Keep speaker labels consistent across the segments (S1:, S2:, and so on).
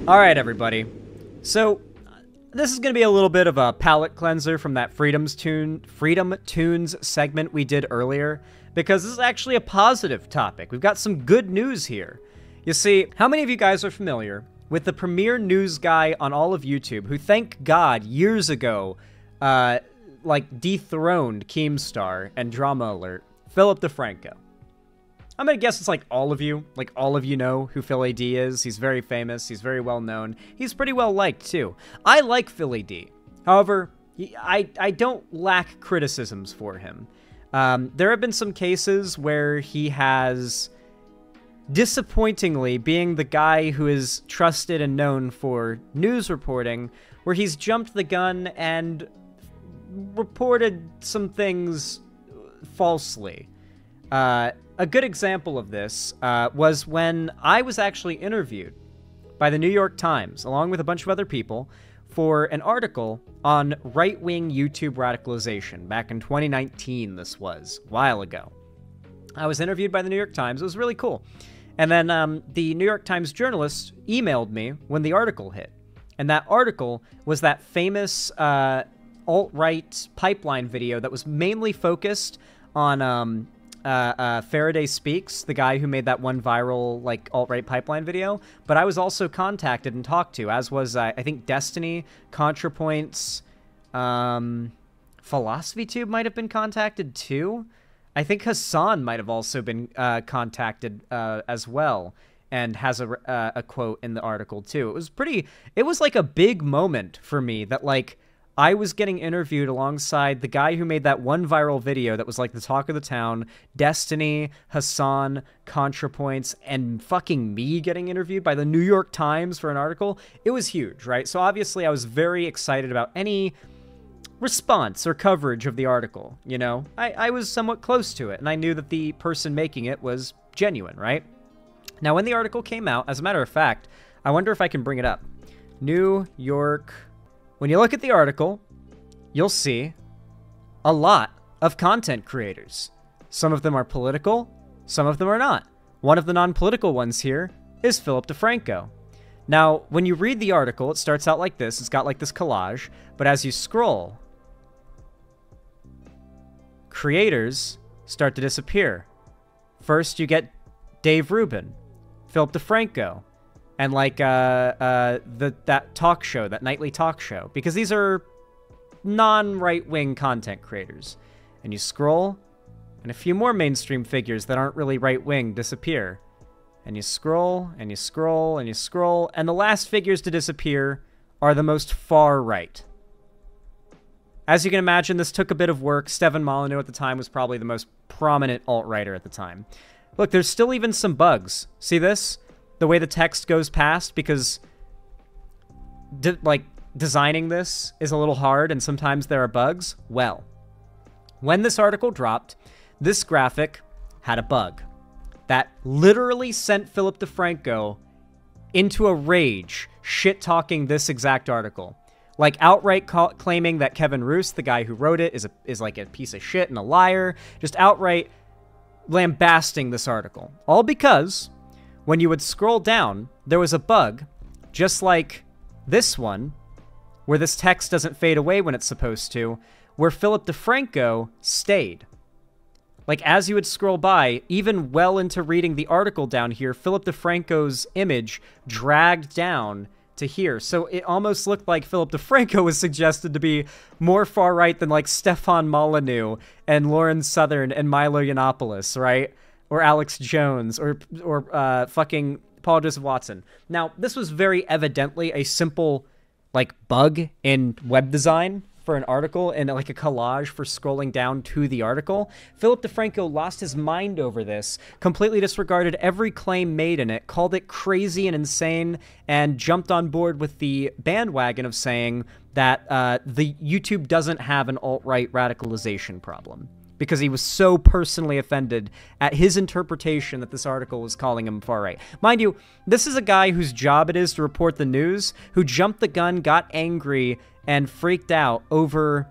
S1: All right, everybody. So this is going to be a little bit of a palate cleanser from that Freedom Tunes segment we did earlier, because this is actually a positive topic. We've got some good news here. You see, how many of you guys are familiar with the premier news guy on all of YouTube who, thank God, years ago, dethroned Keemstar and Drama Alert, Phillip Defranco? I'm gonna guess it's all of you know who Philly D is. He's very famous. He's very well known. He's pretty well liked too. I like Philly D. However, I don't lack criticisms for him. There have been some cases where he has, disappointingly, being the guy who is trusted and known for news reporting, where he's jumped the gun and reported some things falsely. A good example of this was when I was actually interviewed by the New York Times, along with a bunch of other people, for an article on right-wing YouTube radicalization. Back in 2019, this was, a while ago. I was interviewed by the New York Times. It was really cool. And then the New York Times journalist emailed me when the article hit. And that article was that famous alt-right pipeline video that was mainly focused on Faraday Speaks, the guy who made that one viral, alt-right pipeline video. But I was also contacted and talked to, as was, I think, Destiny, ContraPoints, PhilosophyTube might have been contacted too. I think Hassan might have also been contacted as well, and has a quote in the article too. It was like a big moment for me that, I was getting interviewed alongside the guy who made that one viral video that was the talk of the town, Destiny, Hassan, ContraPoints, and fucking me getting interviewed by the New York Times for an article. It was huge, right? So obviously I was very excited about any response or coverage of the article, you know? I was somewhat close to it, and I knew that the person making it was genuine, right? Now, when the article came out, as a matter of fact, I wonder if I can bring it up. New York... When you look at the article, you'll see a lot of content creators. Some of them are political, some of them are not. One of the non-political ones here is Phillip Defranco. Now, when you read the article, it starts out like this. It's got this collage, but as you scroll, creators start to disappear. First, you get Dave Rubin, Phillip Defranco, and that talk show, that nightly talk show, because these are non-right-wing content creators. And you scroll, and a few more mainstream figures that aren't really right-wing disappear. And you scroll, and you scroll, and you scroll, and the last figures to disappear are the most far-right. As you can imagine, this took a bit of work. Stefan Molyneux at the time was probably the most prominent alt-writer at the time. Look, there's still even some bugs. See this? The way the text goes past, because designing this is a little hard and sometimes there are bugs. Well, when this article dropped, this graphic had a bug that literally sent Phillip Defranco into a rage, shit-talking this exact article. Outright claiming that Kevin Roos, the guy who wrote it, is a piece of shit and a liar. Just outright lambasting this article. All because when you would scroll down, there was a bug, just like this one, where this text doesn't fade away when it's supposed to, where Phillip Defranco stayed. As you would scroll by, even well into reading the article down here, Phillip Defranco's image dragged down to here. So it almost looked like Phillip Defranco was suggested to be more far-right than, Stefan Molyneux and Lauren Southern and Milo Yiannopoulos, right? Or Alex Jones, or fucking Paul Joseph Watson. Now, this was very evidently a simple, bug in web design for an article and, a collage for scrolling down to the article. Phillip Defranco lost his mind over this, completely disregarded every claim made in it, called it crazy and insane, and jumped on board with the bandwagon of saying that the YouTube doesn't have an alt-right radicalization problem, because he was so personally offended at his interpretation that this article was calling him far-right. Mind you, this is a guy whose job it is to report the news, who jumped the gun, got angry, and freaked out over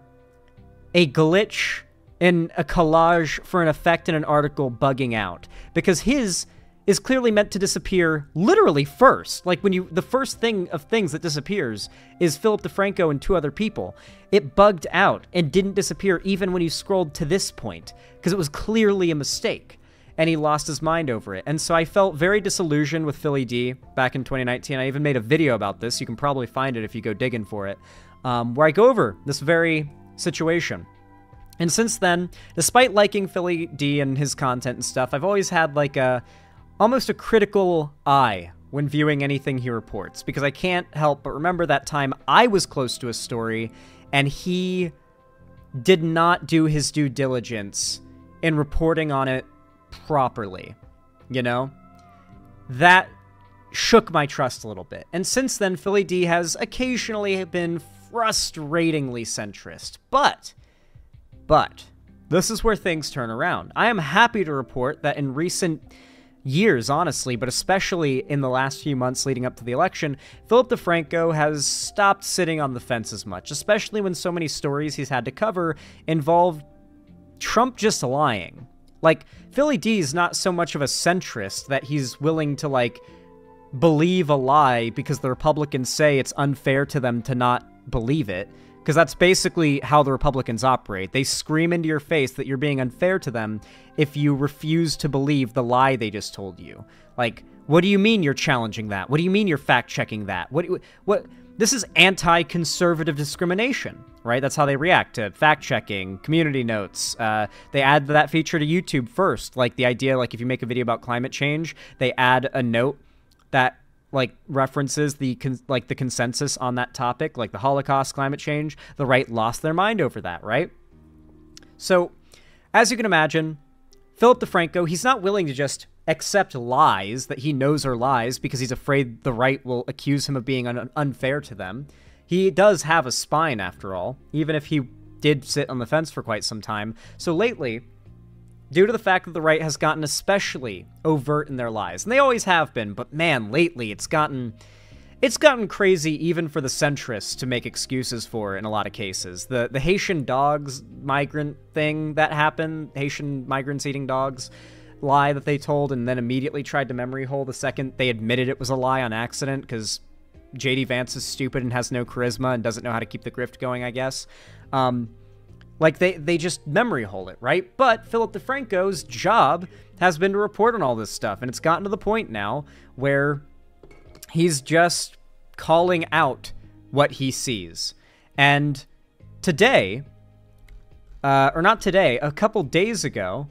S1: a glitch in a collage for an effect in an article bugging out. Because his is clearly meant to disappear literally first. Like, the first thing of things that disappears is Phillip Defranco and 2 other people. It bugged out and didn't disappear even when you scrolled to this point, because it was clearly a mistake, and he lost his mind over it. And so I felt very disillusioned with Philly D back in 2019. I even made a video about this. You can probably find it if you go digging for it, where I go over this very situation. And since then, despite liking Philly D and his content and stuff, I've always had like almost a critical eye when viewing anything he reports, because I can't help but remember that time I was close to a story and he did not do his due diligence in reporting on it properly, you know? That shook my trust a little bit. And since then, Philly D has occasionally been frustratingly centrist, but this is where things turn around. I am happy to report that in recent years, honestly, but especially in the last few months leading up to the election, Phillip Defranco has stopped sitting on the fence as much, especially when so many stories he's had to cover involve Trump just lying. Like, Philly D is not so much of a centrist that he's willing to, like, believe a lie because the Republicans say it's unfair to them to not believe it. Because that's basically how the Republicans operate. They scream into your face that you're being unfair to them if you refuse to believe the lie they just told you. Like, what do you mean you're challenging that? What do you mean you're fact-checking that? What? This is anti-conservative discrimination, right? That's how they react to fact-checking, community notes. They add that feature to YouTube first. Like, the idea, like, if you make a video about climate change, they add a note that like references the consensus on that topic, like the Holocaust, climate change. The right lost their mind over that, right? So, as you can imagine, Phillip Defranco, he's not willing to just accept lies that he knows are lies because he's afraid the right will accuse him of being unfair to them. He does have a spine, after all, even if he did sit on the fence for quite some time. So lately, due to the fact that the right has gotten especially overt in their lies, and they always have been, but man, lately it's gotten crazy even for the centrists to make excuses for in a lot of cases. The Haitian dogs migrant thing that happened, Haitian migrants eating dogs lie that they told and then immediately tried to memory hole the second they admitted it was a lie on accident because JD Vance is stupid and has no charisma and doesn't know how to keep the grift going, I guess. Like, they just memory hole it, right? But Phillip Defranco's job has been to report on all this stuff, and it's gotten to the point now where he's just calling out what he sees. And today, or not today, a couple days ago,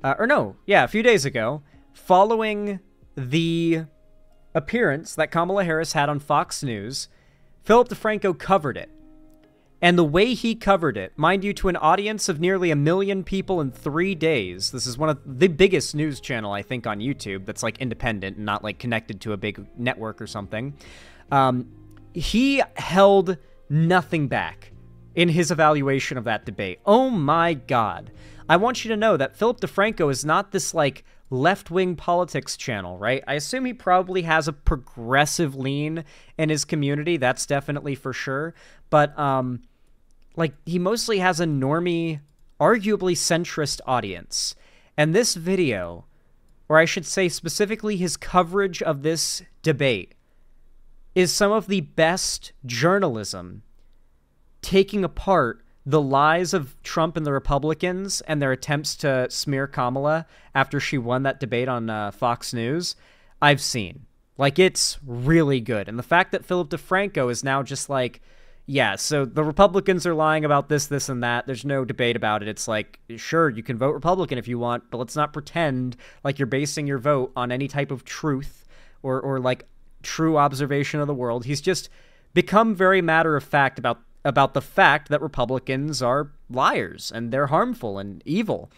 S1: a few days ago, following the appearance that Kamala Harris had on Fox News, Phillip Defranco covered it. And the way he covered it, mind you, to an audience of nearly 1 million people in 3 days. This is one of the biggest news channel, I think, on YouTube that's, like, independent and not, like, connected to a big network or something. He held nothing back in his evaluation of that debate. Oh, my God. I want you to know that Phillip Defranco is not this, like, left-wing politics channel, right? I assume he probably has a progressive lean in his community. That's definitely for sure. But, like, he mostly has a normie, arguably centrist audience. And this video, or I should say specifically his coverage of this debate, is some of the best journalism taking apart the lies of Trump and the Republicans and their attempts to smear Kamala after she won that debate on Fox News I've seen. Like, it's really good. And the fact that Phillip Defranco is now just like, yeah, so the Republicans are lying about this, this, and that. There's no debate about it. It's like, sure, you can vote Republican if you want, but let's not pretend like you're basing your vote on any type of truth or like true observation of the world. He's just become very matter-of-fact about the fact that Republicans are liars and they're harmful and evil.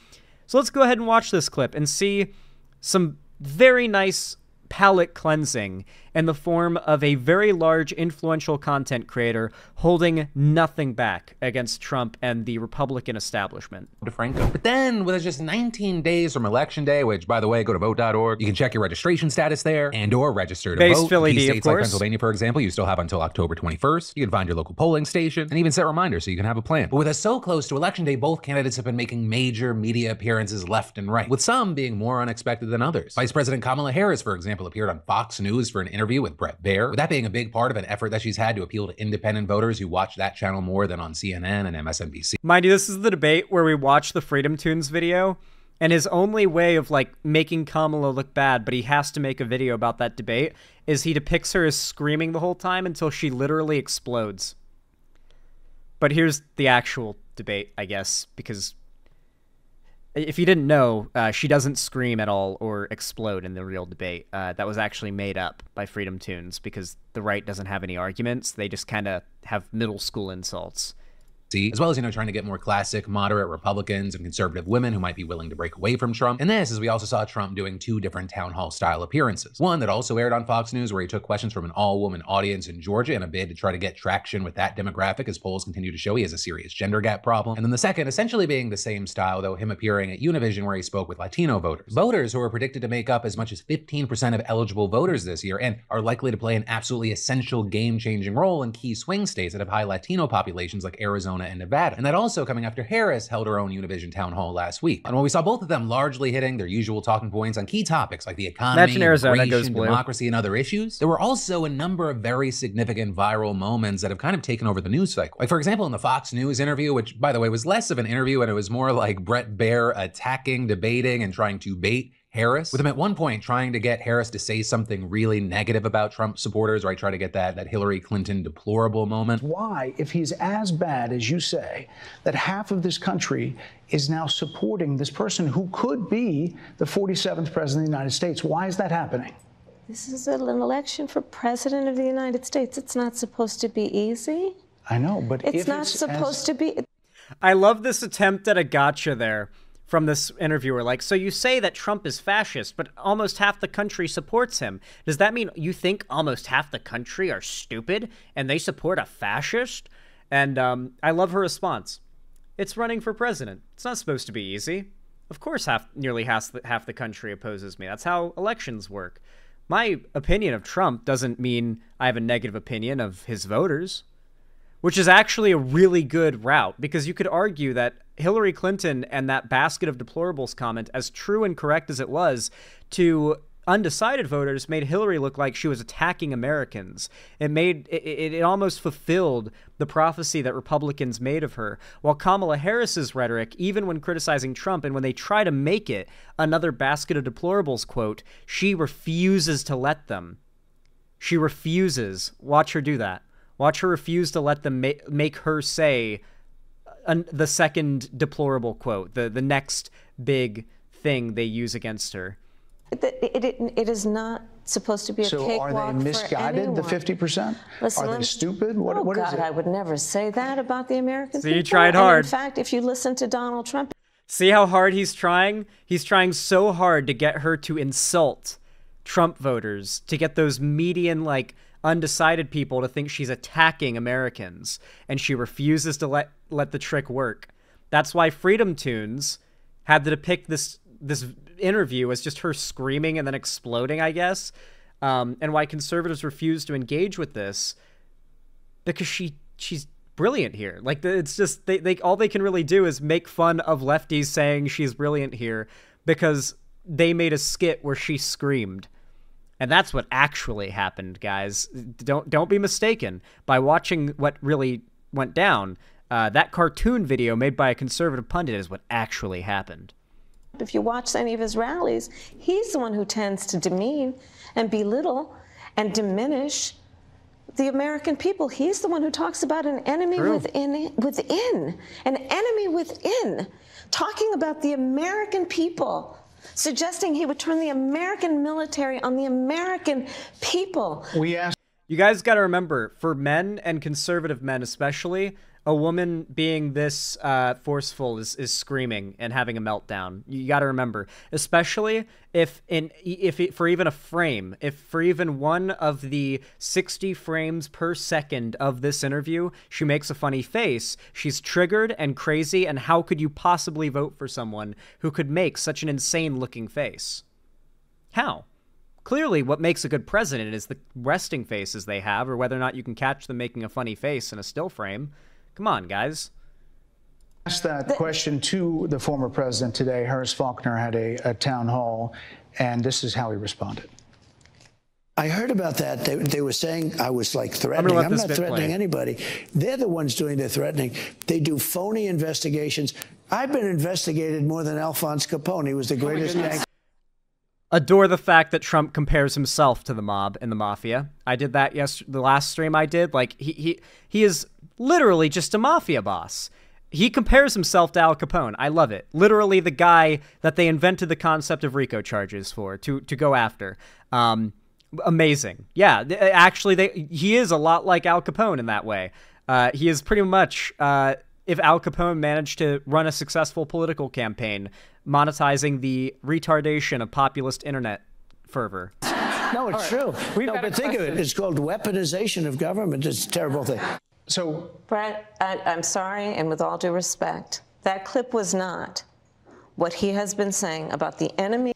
S1: So let's go ahead and watch this clip and see some very nice palate cleansing in the form of a very large influential content creator holding nothing back against Trump and the Republican establishment.
S2: Defranco. But then, with just 19 days from Election Day, which, by the way, go to vote.org, you can check your registration status there and or register to
S1: Based
S2: vote.
S1: Philly
S2: In key
S1: D, of
S2: states like
S1: course.
S2: Pennsylvania, for example, you still have until October 21st. You can find your local polling station and even set reminders so you can have a plan. But with us so close to Election Day, both candidates have been making major media appearances left and right, with some being more unexpected than others. Vice President Kamala Harris, for example, appeared on Fox News for an interview with Bret Baier, with that being a big part of an effort that she's had to appeal to independent voters who watch that channel more than on CNN and MSNBC.
S1: Mind you, this is the debate where we watch the Freedom Tunes video, and his only way of, like, making Kamala look bad, but he has to make a video about that debate, is he depicts her as screaming the whole time until she literally explodes. But here's the actual debate, I guess, because if you didn't know, she doesn't scream at all or explode in the real debate. That was actually made up by Freedom Tunes because the right doesn't have any arguments. They just kind of have middle school insults.
S2: As well as, trying to get more classic, moderate Republicans and conservative women who might be willing to break away from Trump. And this is we also saw Trump doing 2 different town hall style appearances. One that also aired on Fox News where he took questions from an all-woman audience in Georgia in a bid to try to get traction with that demographic as polls continue to show he has a serious gender gap problem. And then the second essentially being the same style, though him appearing at Univision where he spoke with Latino voters. Voters who are predicted to make up as much as 15% of eligible voters this year and are likely to play an absolutely essential game-changing role in key swing states that have high Latino populations like Arizona and Nevada. And that also coming after Harris held her own Univision town hall last week. And while we saw both of them largely hitting their usual talking points on key topics like the economy, immigration, democracy, and other issues, there were also a number of very significant viral moments that have kind of taken over the news cycle. Like, for example, in the Fox News interview, which, by the way, was less of an interview and it was more like Bret Baier attacking, debating, and trying to bait Harris, with him at one point trying to get Harris to say something really negative about Trump supporters, right? Try to get that Hillary Clinton deplorable moment.
S3: Why, if he's as bad as you say, that half of this country is now supporting this person who could be the 47th president of the United States? Why is that happening?
S4: This is an election for president of the United States. It's not supposed to be easy.
S3: I know, but
S4: it's not supposed to be.
S1: I love this attempt at a gotcha there from this interviewer. Like, so you say that Trump is fascist, but almost half the country supports him. Does that mean you think almost half the country are stupid and they support a fascist? And I love her response. It's running for president. It's not supposed to be easy. Of course nearly half the country opposes me. That's how elections work. My opinion of Trump doesn't mean I have a negative opinion of his voters, which is actually a really good route, because you could argue that Hillary Clinton and that basket of deplorables comment, as true and correct as it was to undecided voters, made Hillary look like she was attacking Americans. It almost fulfilled the prophecy that Republicans made of her. While Kamala Harris's rhetoric, even when criticizing Trump and when they try to make it another basket of deplorables quote, she refuses to let them. She refuses. Watch her do that. Watch her refuse to let them make her say the second deplorable quote, the next big thing they use against her.
S4: It is not supposed to be a cakewalk.
S3: So are they misguided, the 50%?
S4: Listen,
S3: are they stupid? What is
S4: God,
S3: it?
S4: I would never say that about the American people.
S1: So you tried hard.
S4: And in fact, if you listen to Donald Trump.
S1: See how hard he's trying? He's trying so hard to get her to insult Trump voters, to get those median, like, undecided people to think she's attacking Americans, and she refuses to let the trick work. That's why Freedom Tunes had to depict this interview as just her screaming and then exploding, I guess, and why conservatives refuse to engage with this, because she's brilliant here. Like, it's just they all they can really do is make fun of lefties saying she's brilliant here because they made a skit where she screamed. And that's what actually happened, guys. Don't be mistaken. By watching what really went down, that cartoon video made by a conservative pundit is what actually happened.
S4: If you watch any of his rallies, he's the one who tends to demean and belittle and diminish the American people. He's the one who talks about an enemy within, an enemy within, talking about the American people, suggesting he would turn the American military on the American people.
S1: You guys got to remember, for men and conservative men especially, a woman being this forceful is screaming and having a meltdown. You got to remember, especially if for even a frame, if for even one of the 60 frames per second of this interview, she makes a funny face, she's triggered and crazy, and how could you possibly vote for someone who could make such an insane looking face? How? Clearly, what makes a good president is the resting faces they have, or whether or not you can catch them making a funny face in a still frame. Come on, guys.
S3: Asked that question to the former president today. Harris Faulkner had a town hall, and this is how he responded.
S5: I heard about that. They were saying I was like threatening. I'm not threatening anybody. They're the ones doing the threatening. They do phony investigations. I've been investigated more than Alphonse Capone. He was the greatest gangster.
S1: Adore the fact that Trump compares himself to the mob and the mafia. I did that the last stream I did. Like, he is literally just a mafia boss. He compares himself to Al Capone. I love it. Literally the guy that they invented the concept of RICO charges for, to go after. Amazing. Yeah, actually, he is a lot like Al Capone in that way. He is pretty much, if Al Capone managed to run a successful political campaign, monetizing the retardation of populist internet fervor.
S5: No, it's true. No, but think of it. It's called weaponization of government. It's a terrible thing.
S3: So,
S4: Brett, I'm sorry, and with all due respect, that clip was not what he has been saying about the enemy.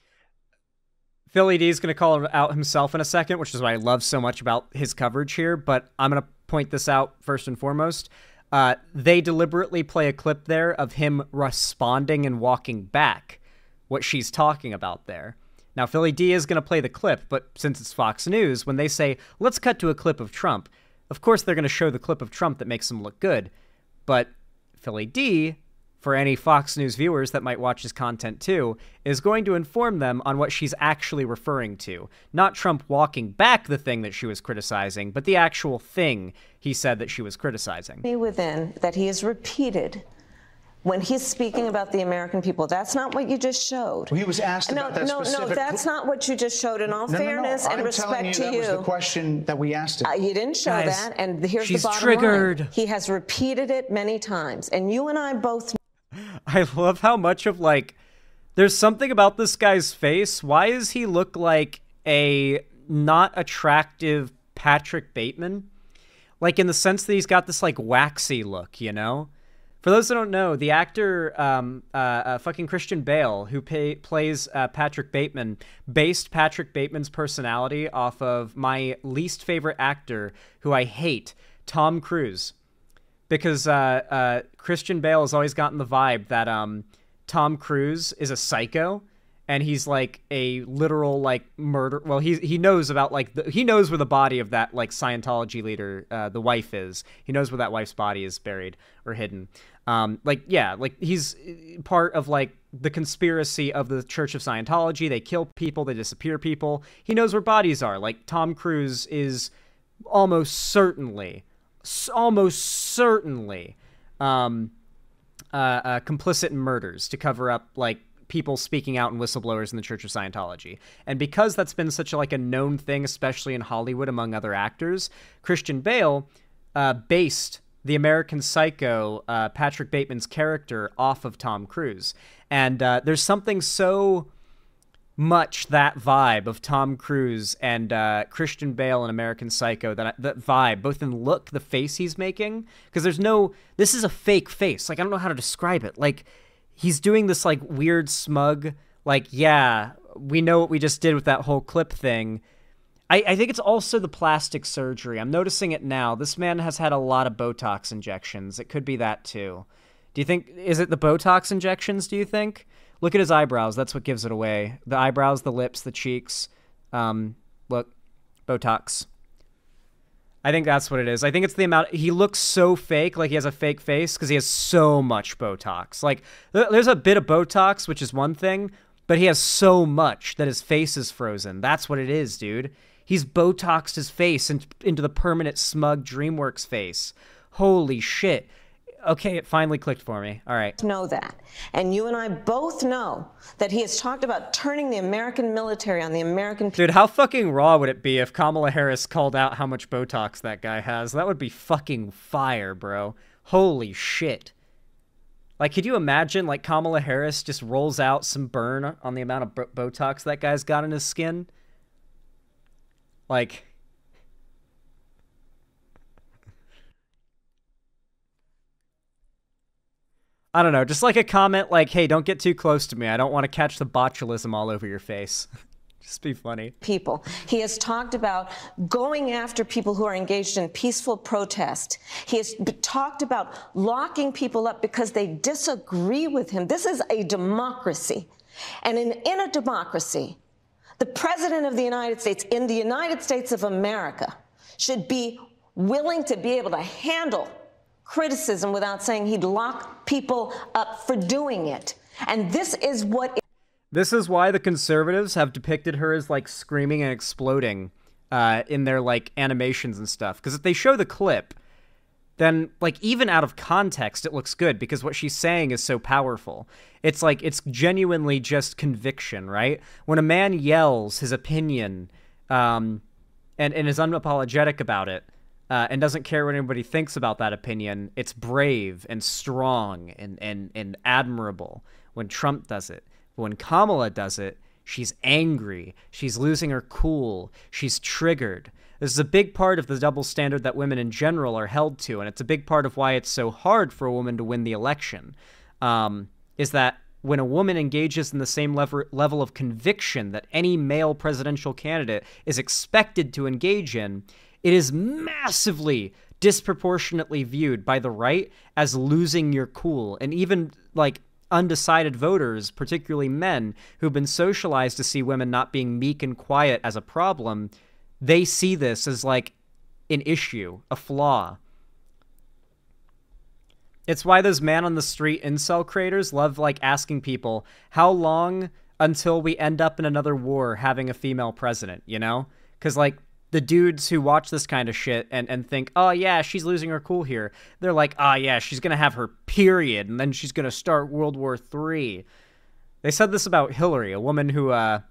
S1: Philly D is going to call out himself in a second, which is what I love so much about his coverage here, but I'm going to point this out first and foremost. They deliberately play a clip there of him responding and walking back what she's talking about there. Now, Philly D is going to play the clip, but since it's Fox News, when they say, let's cut to a clip of Trump, of course they're going to show the clip of Trump that makes him look good. But Philly D, for any Fox News viewers that might watch his content too, is going to inform them on what she's actually referring to. Not Trump walking back the thing that she was criticizing, but the actual thing he said that she was criticizing.
S4: Within that he has repeated when he's speaking about the American people. That's not what you just showed.
S3: Well, he was asked about that specific...
S4: No, that's not what you just showed. In all fairness and respect to you.
S3: That was the question that we asked him.
S4: You didn't show that, and here's the bottom
S1: triggered.
S4: line. He has repeated it many times, and you and I both...
S1: I love how much of, like, there's something about this guy's face. Why does he look like a not attractive Patrick Bateman? Like, in the sense that he's got this, like, waxy look, you know? For those that don't know, the actor fucking Christian Bale, who plays Patrick Bateman, based Patrick Bateman's personality off of my least favorite actor, who I hate, Tom Cruise. Because Christian Bale has always gotten the vibe that Tom Cruise is a psycho, and he's like a literal like murder. Well, he knows about like he knows where the body of that like Scientology leader, the wife is. He knows where that wife's body is buried or hidden. Like he's part of like the conspiracy of the Church of Scientology. They kill people, they disappear people. He knows where bodies are. Like Tom Cruise is almost certainly complicit in murders to cover up like people speaking out and whistleblowers in the Church of Scientology. And because that's been such a known thing, especially in Hollywood among other actors, Christian Bale based the American Psycho, Patrick Bateman's character, off of Tom Cruise. And there's something so much that vibe of Tom Cruise and Christian Bale in American Psycho, that vibe, both in look, the face he's making, because this is a fake face. Like, I don't know how to describe it. Like, he's doing this like weird smug, like, yeah, we know what we just did with that whole clip thing. I think it's also the plastic surgery. I'm noticing it now. This man has had a lot of Botox injections. It could be that too. Do you think, is it the Botox injections, do you think? Look at his eyebrows. That's what gives it away. The eyebrows, the lips, the cheeks. Look, Botox. I think that's what it is. I think it's the amount. He looks so fake, like he has a fake face, because he has so much Botox. Like, there's a bit of Botox, which is one thing, but he has so much that his face is frozen. That's what it is, dude. He's Botoxed his face into the permanent smug DreamWorks face. Holy shit. Okay, it finally clicked for me. All right.
S4: Know that. And you and I both know that he has talked about turning the American military on the American people.
S1: Dude, how fucking raw would it be if Kamala Harris called out how much Botox that guy has? That would be fucking fire, bro. Holy shit. Like, could you imagine, like, Kamala Harris just rolls out some burn on the amount of Botox that guy's got in his skin? Like... I don't know, just like a comment like, hey, don't get too close to me. I don't want to catch the botulism all over your face. Just be funny.
S4: People. He has talked about going after people who are engaged in peaceful protest. He has talked about locking people up because they disagree with him. This is a democracy. And in a democracy, the President of the United States, in the United States of America, should be willing to be able to handle criticism without saying he'd lock people up for doing it. And this is what...
S1: This is why the conservatives have depicted her as, like, screaming and exploding in their, like, animations and stuff. Because if they show the clip, then, like, even out of context, it looks good because what she's saying is so powerful. It's like, it's genuinely just conviction, right? When a man yells his opinion and is unapologetic about it, and doesn't care what anybody thinks about that opinion, it's brave and strong and admirable when Trump does it. But when Kamala does it, she's angry, she's losing her cool, she's triggered. This is a big part of the double standard that women in general are held to, and it's a big part of why it's so hard for a woman to win the election, is that when a woman engages in the same level of conviction that any male presidential candidate is expected to engage in, it is massively disproportionately viewed by the right as losing your cool. And even, like, undecided voters, particularly men, who've been socialized to see women not being meek and quiet as a problem, they see this as, like, an issue, a flaw. It's why those man-on-the-street incel creators love, like, asking people, how long until we end up in another war having a female president, you know? Because, like, the dudes who watch this kind of shit and think, oh, yeah, she's losing her cool here. They're like, oh, yeah, she's going to have her period, and then she's going to start World War III. They said this about Hillary, a woman who has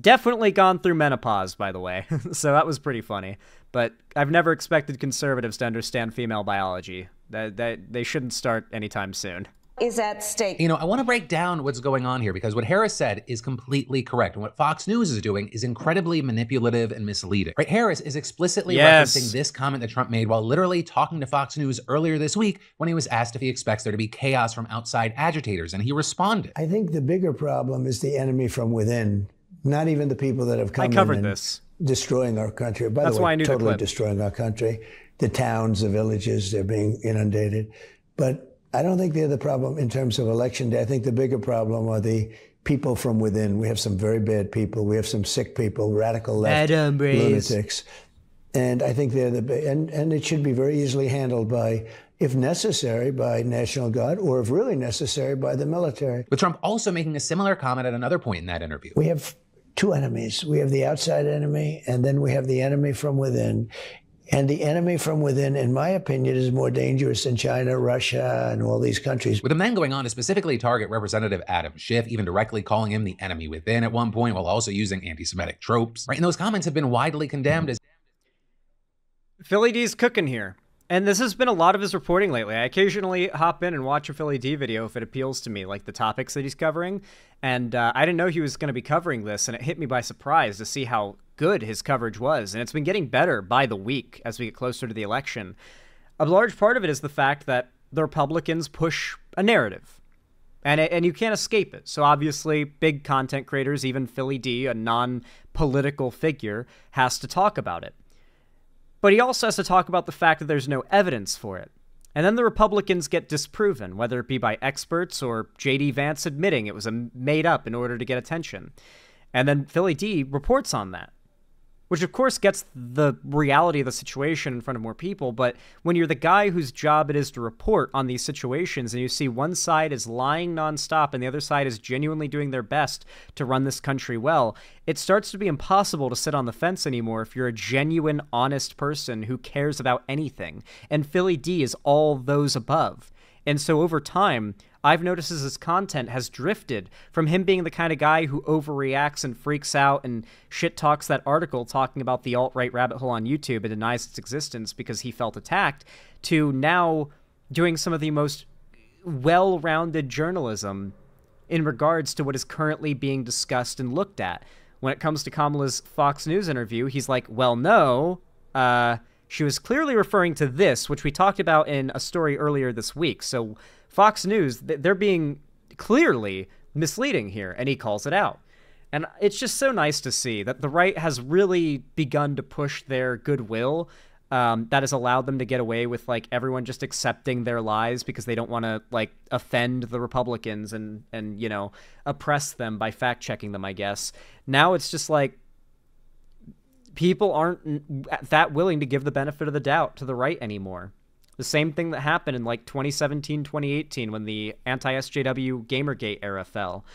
S1: definitely gone through menopause, by the way. So that was pretty funny. But I've never expected conservatives to understand female biology. They shouldn't start anytime soon.
S4: Is at stake.
S2: You know, I want to break down what's going on here because what Harris said is completely correct. And what Fox News is doing is incredibly manipulative and misleading. Right? Harris is explicitly referencing this comment that Trump made while literally talking to Fox News earlier this week when he was asked if he expects there to be chaos from outside agitators. And he responded.
S5: I think the bigger problem is the enemy from within, not even the people that have come in and destroying our country. By the way, totally destroying our country. The towns, the villages, they're being inundated. But I don't think they're the problem in terms of election day. I think the bigger problem are the people from within. We have some very bad people. We have some sick people, radical left lunatics. And I think they're and it should be very easily handled by, if necessary, by National Guard, or if really necessary, by the military.
S2: With Trump also making a similar comment at another point in that interview.
S5: We have two enemies. We have the outside enemy, and then we have the enemy from within. And the enemy from within, in my opinion, is more dangerous than China, Russia, and all these countries.
S2: With him then going on to specifically target Representative Adam Schiff, even directly calling him the enemy within at one point, while also using anti-Semitic tropes. Right? And those comments have been widely condemned as...
S1: Philly D's cooking here. And this has been a lot of his reporting lately. I occasionally hop in and watch a Philly D video if it appeals to me, like the topics that he's covering. And I didn't know he was going to be covering this, and it hit me by surprise to see how good his coverage was. And it's been getting better by the week as we get closer to the election. A large part of it is the fact that the Republicans push a narrative, and you can't escape it. So obviously, big content creators, even Philly D, a non-political figure, has to talk about it. But he also has to talk about the fact that there's no evidence for it. And then the Republicans get disproven, whether it be by experts or J.D. Vance admitting it was made up in order to get attention. And then Philly D reports on that, which of course gets the reality of the situation in front of more people. But when you're the guy whose job it is to report on these situations and you see one side is lying nonstop and the other side is genuinely doing their best to run this country well, it starts to be impossible to sit on the fence anymore if you're a genuine, honest person who cares about anything. And Philly D is all those above. And so over time, I've noticed as his content has drifted from him being the kind of guy who overreacts and freaks out and shit talks that article talking about the alt-right rabbit hole on YouTube and denies its existence because he felt attacked, to now doing some of the most well-rounded journalism in regards to what is currently being discussed and looked at. When it comes to Kamala's Fox News interview, he's like, well, no, she was clearly referring to this, which we talked about in a story earlier this week. So Fox News, they're being clearly misleading here, and he calls it out. And it's just so nice to see that the right has really begun to push their goodwill that has allowed them to get away with, like, everyone just accepting their lies because they don't want to, like, offend the Republicans and, you know, oppress them by fact-checking them, I guess. Now it's just like people aren't that willing to give the benefit of the doubt to the right anymore. The same thing that happened in, like, 2017, 2018 when the anti-SJW Gamergate era fell.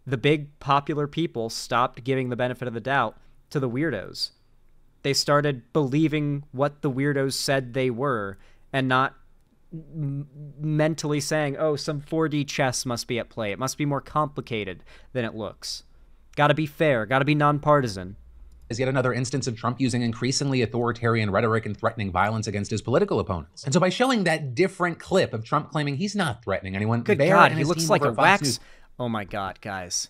S1: The big popular people stopped giving the benefit of the doubt to the weirdos. They started believing what the weirdos said they were and not mentally saying, oh, some 4D chess must be at play. It must be more complicated than it looks. Gotta be fair. Gotta be nonpartisan.
S2: Is yet another instance of Trump using increasingly authoritarian rhetoric and threatening violence against his political opponents. And so by showing that different clip of Trump claiming he's not threatening anyone,
S1: good God, he looks like a wax. Oh my God, guys.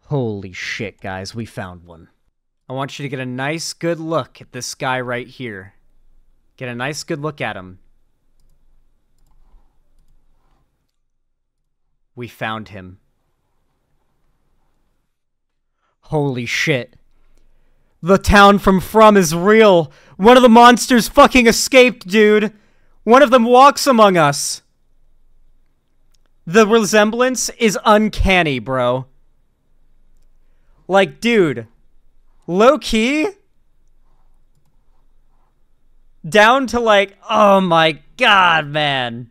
S1: Holy shit, guys, we found one. I want you to get a nice, good look at this guy right here. Get a nice, good look at him. We found him. Holy shit. The town from is real. One of the monsters fucking escaped, dude. One of them walks among us. The resemblance is uncanny, bro. Like, dude, low-key, down to, like, oh my God, man.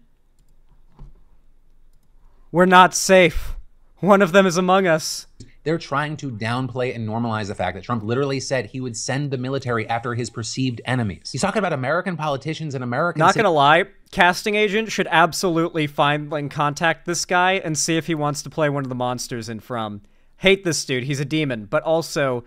S1: We're not safe. One of them is among us.
S2: They're trying to downplay and normalize the fact that Trump literally said he would send the military after his perceived enemies. He's talking about American politicians and American...
S1: Not gonna lie, casting agent should absolutely find and contact this guy and see if he wants to play one of the monsters in From. Hate this dude, he's a demon, but also,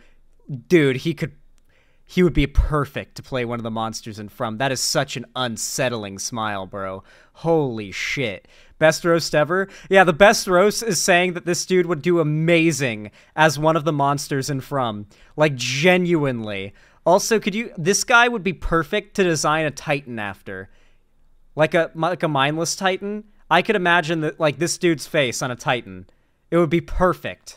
S1: dude, he would be perfect to play one of the monsters in From. That is such an unsettling smile, bro. Holy shit. Best roast ever? Yeah, the best roast is saying that this dude would do amazing as one of the monsters in From. Like, genuinely. Also, this guy would be perfect to design a Titan after. Like a mindless Titan. I could imagine that, like, this dude's face on a Titan. It would be perfect.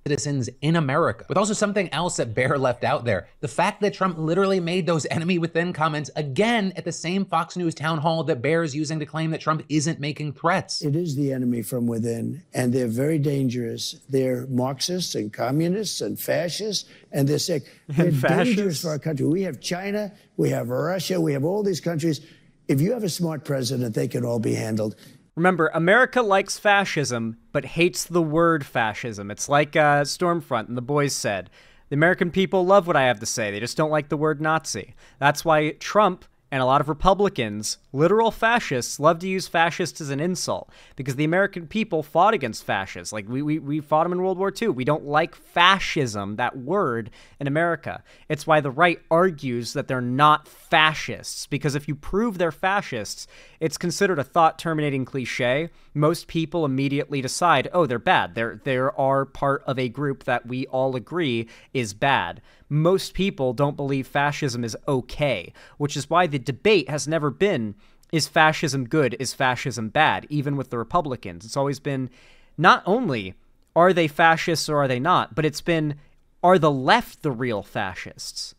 S2: Citizens in America. With also something else that Bear left out there, the fact that Trump literally made those enemy within comments again at the same Fox News town hall that Bear is using to claim that Trump isn't making threats.
S5: It is the enemy from within, and they're very dangerous. They're Marxists and communists and fascists, and they're sick. They're dangerous for our country. We have China, we have Russia, we have all these countries. If you have a smart president, they can all be handled.
S1: Remember, America likes fascism, but hates the word fascism. It's like Stormfront and the boys said. The American people love what I have to say. They just don't like the word Nazi. That's why Trump and a lot of Republicans, literal fascists, love to use fascist as an insult, because the American people fought against fascists. Like, we fought them in World War II. We don't like fascism, that word, in America. It's why the right argues that they're not fascists, because if you prove they're fascists, it's considered a thought-terminating cliche. Most people immediately decide, oh, they're bad. They are part of a group that we all agree is bad. Most people don't believe fascism is okay, which is why the debate has never been, is fascism good, is fascism bad, even with the Republicans. It's always been, not only are they fascists or are they not, but it's been, are the left the real fascists?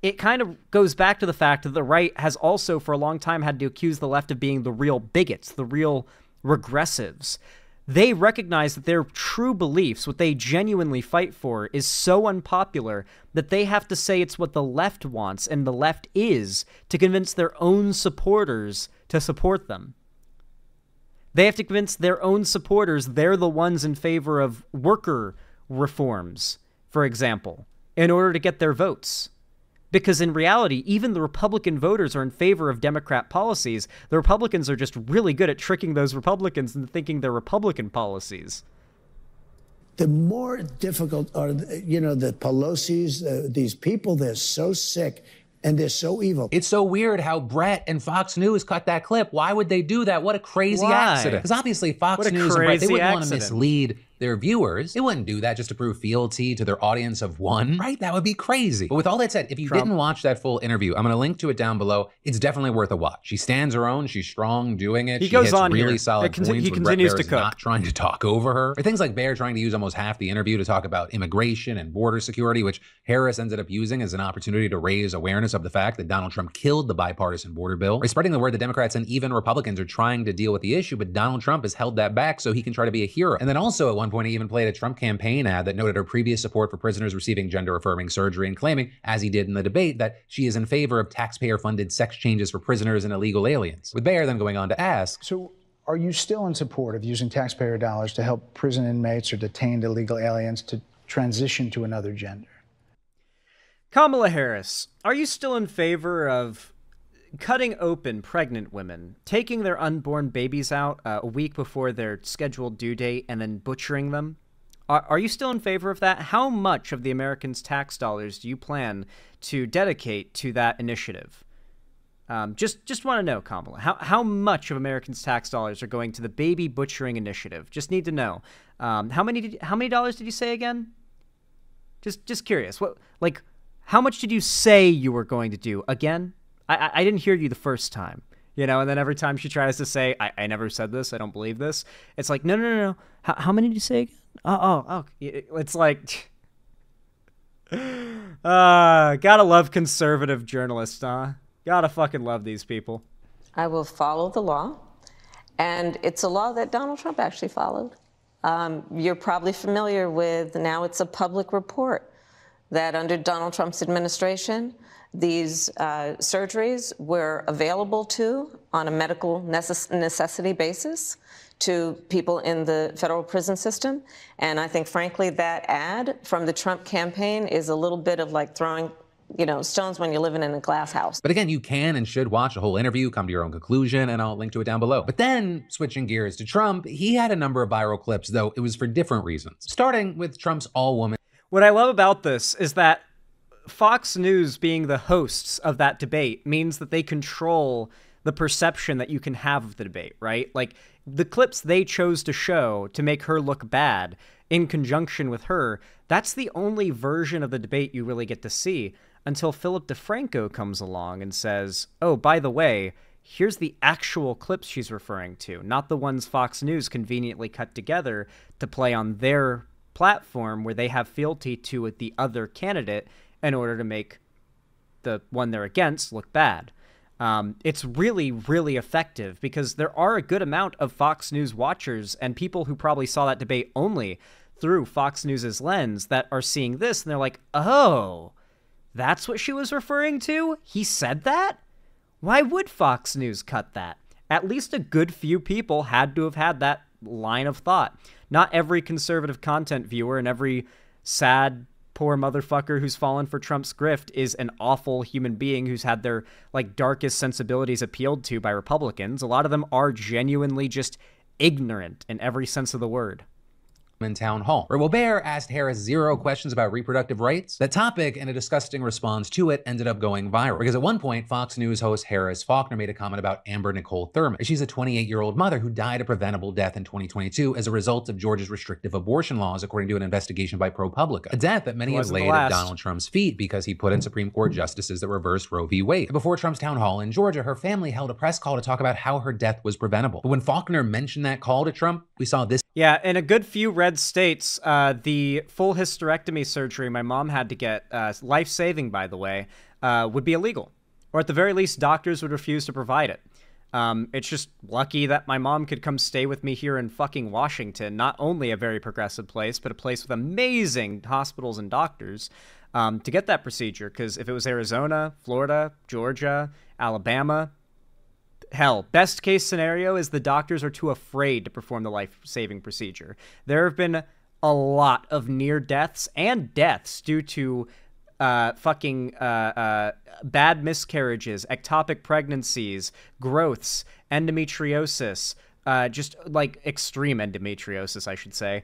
S1: It kind of goes back to the fact that the right has also for a long time had to accuse the left of being the real bigots, the real regressives. They recognize that their true beliefs, what they genuinely fight for, is so unpopular that they have to say it's what the left wants and the left is to convince their own supporters to support them. They have to convince their own supporters they're the ones in favor of worker reforms, for example, in order to get their votes. Because in reality, even the Republican voters are in favor of Democrat policies. The Republicans are just really good at tricking those Republicans into thinking they're Republican policies.
S5: The more difficult are, the Pelosi's, these people, they're so sick. And they're so evil.
S2: It's so weird how Brett and Fox News cut that clip. Why would they do that? What a crazy accident. Because obviously Fox News and Brett, they wouldn't want to mislead their viewers. They wouldn't do that just to prove fealty to their audience of one, right? That would be crazy. But with all that said, if you didn't watch that full interview, I'm going to link to it down below. It's definitely worth a watch. She stands her own. She's strong doing it.
S1: He goes on
S2: really
S1: here.
S2: Solid points
S1: he
S2: when
S1: continues
S2: Brett
S1: to
S2: Baer
S1: cook.
S2: is not trying to talk over her. Or things like Baer trying to use almost half the interview to talk about immigration and border security, which Harris ended up using as an opportunity to raise awareness of the fact that Donald Trump killed the bipartisan border bill. Or spreading the word that Democrats and even Republicans are trying to deal with the issue, but Donald Trump has held that back so he can try to be a hero. And then also at one point he even played a Trump campaign ad that noted her previous support for prisoners receiving gender-affirming surgery and claiming, as he did in the debate, that she is in favor of taxpayer-funded sex changes for prisoners and illegal aliens. With Baer then going on to ask,
S3: so are you still in support of using taxpayer dollars to help prison inmates or detained illegal aliens to transition to another gender?
S1: Kamala Harris, are you still in favor of cutting open pregnant women, taking their unborn babies out a week before their scheduled due date, and then butchering them? Are you still in favor of that? How much of the Americans' tax dollars do you plan to dedicate to that initiative? Just want to know, Kamala, how much of Americans' tax dollars are going to the baby butchering initiative? Just need to know. How many dollars did you say again? Just curious. How much did you say you were going to do again? I didn't hear you the first time. You know, and then every time she tries to say, I never said this, I don't believe this, it's like, no. How many did you say again? Oh. It's like, gotta love conservative journalists, huh? Gotta fucking love these people.
S4: I will follow the law, and it's a law that Donald Trump actually followed. You're probably familiar with, now it's a public report, that under Donald Trump's administration, these surgeries were available on a medical necessity basis to people in the federal prison system. And I think, frankly, that ad from the Trump campaign is a little bit of like throwing, stones when you're living in a glass house.
S2: But again, you can and should watch the whole interview, come to your own conclusion, and I'll link to it down below. But then, switching gears to Trump, he had a number of viral clips, though it was for different reasons. Starting with Trump's all-woman.
S1: What I love about this is that Fox News being the hosts of that debate means that they control the perception that you can have of the debate, right? Like, the clips they chose to show to make her look bad in conjunction with her, that's the only version of the debate you really get to see until Phillip Defranco comes along and says, oh, by the way, here's the actual clips she's referring to, not the ones Fox News conveniently cut together to play on their platform where they have fealty to the other candidate in order to make the one they're against look bad. It's really, really effective because there are a good amount of Fox News watchers and people who probably saw that debate only through Fox News's lens that are seeing this and they're like, oh, that's what she was referring to? He said that? Why would Fox News cut that? At least a good few people had to have had that line of thought. Not every conservative content viewer and every sad, poor motherfucker who's fallen for Trump's grift is an awful human being who's had their darkest sensibilities appealed to by Republicans. A lot of them are genuinely just ignorant in every sense of the word.
S2: Town hall, where Baer asked Harris 0 questions about reproductive rights. That topic and a disgusting response to it ended up going viral because at one point, Fox News host Harris Faulkner made a comment about Amber Nicole Thurman. She's a 28-year-old mother who died a preventable death in 2022 as a result of Georgia's restrictive abortion laws, according to an investigation by ProPublica. A death that many have laid at Donald Trump's feet because he put in Supreme Court justices that reversed Roe v. Wade. Before Trump's town hall in Georgia, her family held a press call to talk about how her death was preventable. But when Faulkner mentioned that call to Trump, we saw this.
S1: Yeah, in a good few red states, the full hysterectomy surgery my mom had to get, life-saving by the way, would be illegal. Or at the very least, doctors would refuse to provide it. It's just lucky that my mom could come stay with me here in fucking Washington, not only a very progressive place, but a place with amazing hospitals and doctors, to get that procedure. Because if it was Arizona, Florida, Georgia, Alabama, hell, best case scenario is the doctors are too afraid to perform the life-saving procedure. There have been a lot of near deaths and deaths due to bad miscarriages, ectopic pregnancies, growths, endometriosis, just extreme endometriosis, I should say.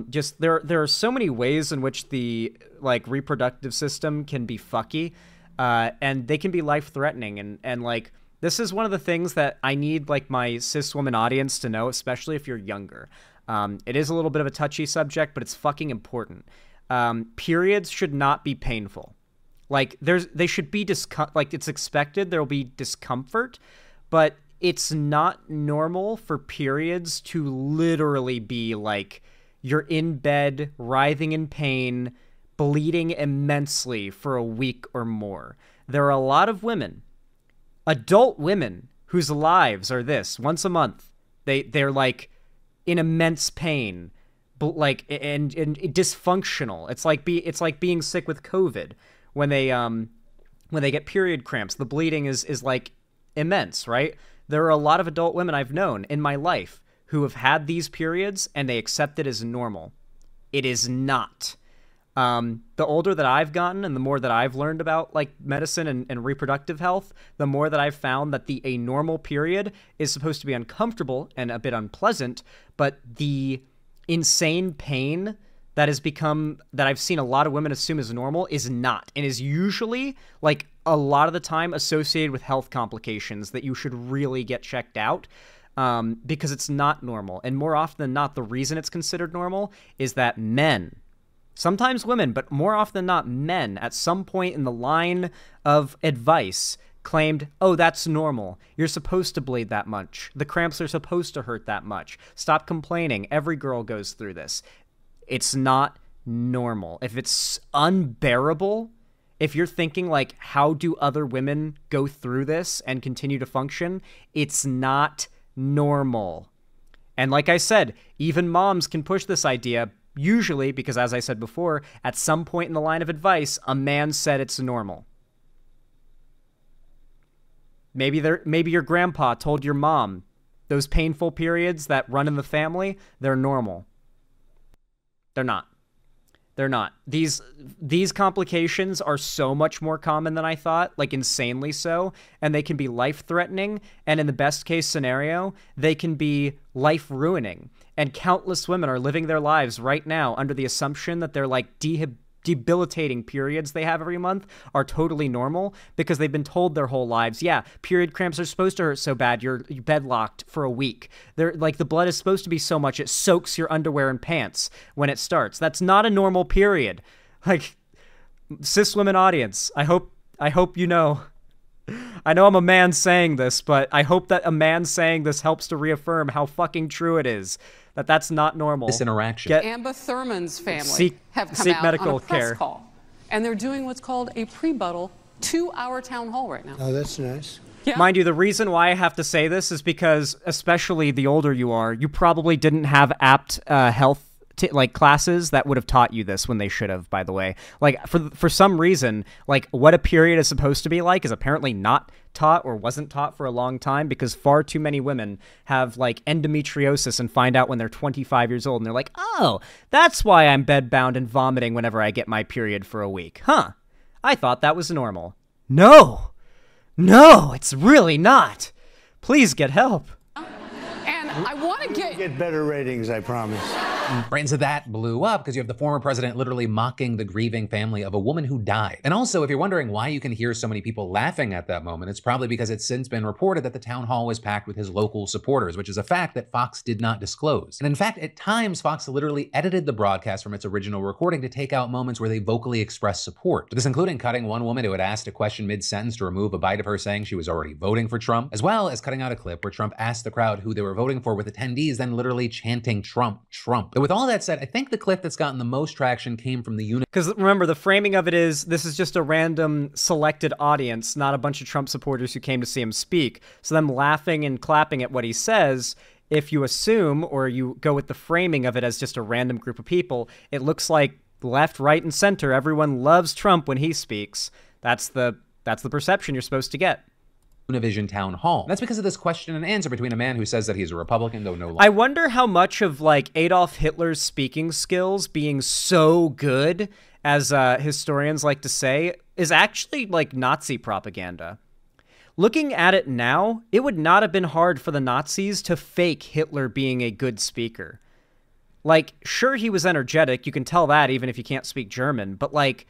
S1: Just there are so many ways in which the reproductive system can be fucky. and they can be life-threatening. And like, this is one of the things that I need like my cis woman audience to know, especially if you're younger. It is a little bit of a touchy subject, but it's fucking important. Periods should not be painful. Like, they should be like, it's expected there will be discomfort, but it's not normal for periods to literally be like you're in bed, writhing in pain, bleeding immensely for a week or more. There are a lot of women, adult women, whose lives are this: once a month, they're like in immense pain, but like and dysfunctional. It's like being sick with COVID when they get period cramps. The bleeding is like immense, right? There are a lot of adult women I've known in my life who have had these periods and they accept it as normal. It is not. The older that I've gotten and the more that I've learned about like medicine and reproductive health, the more that I've found that a normal period is supposed to be uncomfortable and a bit unpleasant, but the insane pain that I've seen a lot of women assume is normal is not, and is usually like a lot of the time associated with health complications that you should really get checked out, because it's not normal. And more often than not, the reason it's considered normal is that men, sometimes women, but more often than not men, at some point in the line of advice claimed, oh, that's normal. You're supposed to bleed that much. The cramps are supposed to hurt that much. Stop complaining. Every girl goes through this. It's not normal. If it's unbearable, if you're thinking like, how do other women go through this and continue to function? It's not normal. And like I said, even moms can push this idea, usually because, as I said before, at some point in the line of advice, a man said it's normal. Maybe your grandpa told your mom those painful periods that run in the family, they're normal. They're not. They're not. These complications are so much more common than I thought, like insanely so, and they can be life-threatening, and in the best-case scenario, they can be life-ruining. And countless women are living their lives right now under the assumption that they're like debilitating periods they have every month are totally normal because they've been told their whole lives, yeah, period cramps are supposed to hurt so bad you're bedlocked for a week. They're like, the blood is supposed to be so much it soaks your underwear and pants when it starts. That's not a normal period. Like, cis women audience, I hope you know. I know I'm a man saying this, but I hope that a man saying this helps to reaffirm how fucking true it is. That's not normal.
S2: This interaction.
S6: Amber Thurman's family have come out
S1: medical
S6: on a press
S1: care.
S6: call, and they're doing what's called a pre-buttal 2-hour town hall right now.
S5: Oh, that's nice.
S6: Yeah.
S1: Mind you, the reason why I have to say this is because, especially the older you are, you probably didn't have apt health like classes that would have taught you this when they should have, by the way. Like, for some reason, like, what a period is supposed to be like is apparently not taught or wasn't taught for a long time, because far too many women have like endometriosis and find out when they're 25 years old and they're like, oh, that's why I'm bedbound and vomiting whenever I get my period for a week. Huh. I thought that was normal. No, it's really not. Please get help.
S6: And I want to
S5: Get better ratings, I promise.
S2: Right, so that blew up because you have the former president literally mocking the grieving family of a woman who died. And also, if you're wondering why you can hear so many people laughing at that moment, it's probably because it's since been reported that the town hall was packed with his local supporters, which is a fact that Fox did not disclose. And in fact, at times, Fox literally edited the broadcast from its original recording to take out moments where they vocally expressed support. This including cutting one woman who had asked a question mid-sentence to remove a bite of her saying she was already voting for Trump, as well as cutting out a clip where Trump asked the crowd who they were voting for, with attendees then literally chanting Trump, Trump. But with all that said, I think the clip that's gotten the most traction came from the unit.
S1: Because remember, the framing of it is, this is just a random selected audience, not a bunch of Trump supporters who came to see him speak. So them laughing and clapping at what he says, if you assume, or you go with the framing of it as just a random group of people, it looks like left, right, and center, everyone loves Trump when he speaks. That's the perception you're supposed to get.
S2: Univision town hall. And that's because of this question and answer between a man who says that he's a Republican, though no longer.
S1: I wonder how much of like Adolf Hitler's speaking skills being so good, as historians like to say, is actually like Nazi propaganda. Looking at it now, it would not have been hard for the Nazis to fake Hitler being a good speaker. Like, sure, he was energetic. You can tell that even if you can't speak German. But like,